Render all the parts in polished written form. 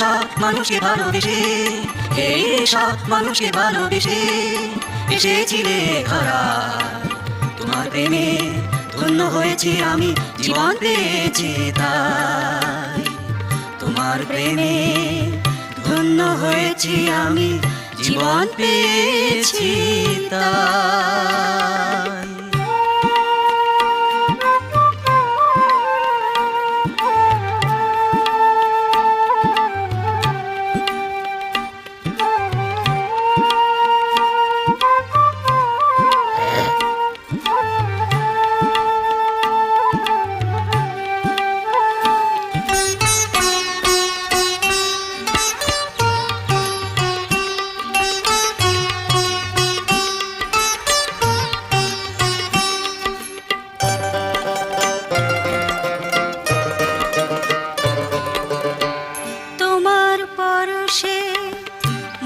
সব মানুষকে ভালোবেসে, এই সব মানুষকে ভালোবেসে এসেছিলে ধরায়। তোমার প্রেমে ধন্য হয়েছি আমি, জীবন পেয়েছি তাই। তোমার প্রেমে ধন্য হয়েছি আমি, জীবন পেয়েছি তাই।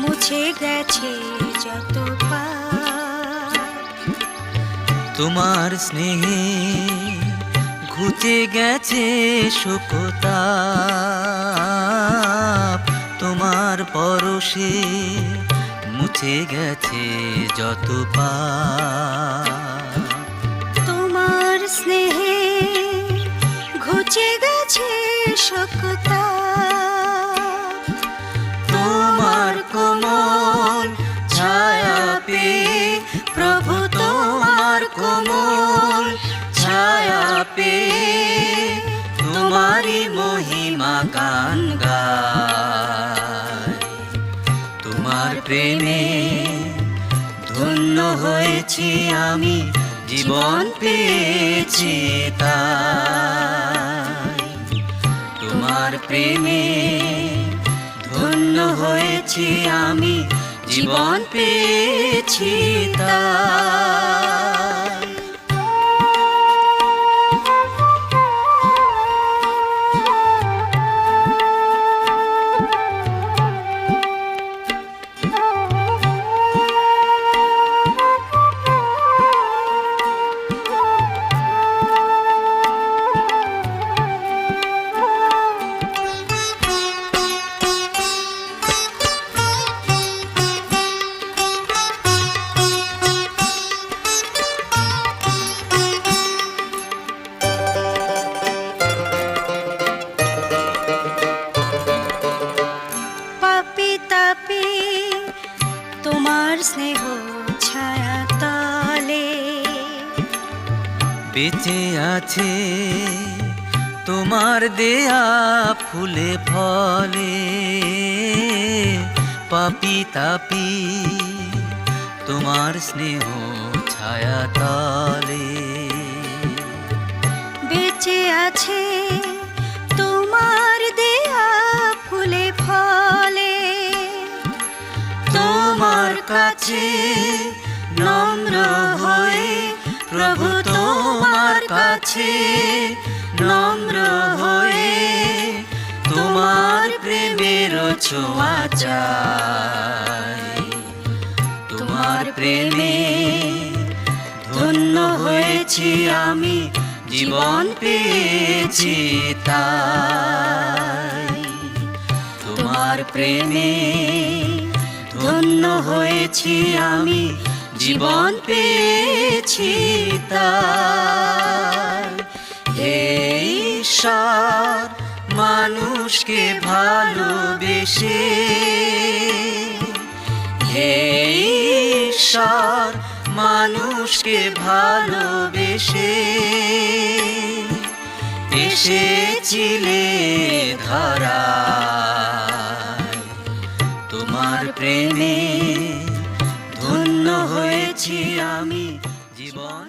মুছে গেছে যত পাপ, তোমার স্নেহে ঘুচে গেছে শোকতাপ। তোমার পরশে মুছে গেছে যত পাপ। তোমার স্নেহে ঘুচে গেছে শোকতাপ। তোমার কোমল ছায়া পেয়ে প্রভু, তোমার কোমল ছায়া পেয়ে তোমারই মহিমা গান গায়। তোমার প্রেমে ধন্য হয়েছি আমি, জীবন পেয়েছি তাই। তোমার প্রেমে ধন্য হয়েছি আমি, জীবন পেয়েছি তাই। তোমার স্নেহ ছায়া তলে বেঁচে আছে তোমার দেয়া ফুলে ফলে। পাপি তাপি তোমার স্নেহ ছায়া তলে বেঁচে আছে তোমার দেয়া ফুলে ফলে। তোমার কাছে নম্র হয়ে প্রভু, তোমার কাছে নম্র হয়ে তোমার প্রেমের ছোঁয়া চাই। তোমার প্রেমে ধন্য হয়েছি আমি, জীবন পেয়েছি তাই। তোমার প্রেমে ধন্য হয়েছি আমি, জীবন পেয়েছি তাই। হে ঈশ্বর মানুষকে ভালোবেসে, হে ঈশ্বর মানুষকে ভালোবেসে এসেছিলে ধরায়। তোমার প্রেমে ধন্য হয়েছি আমি, জীবন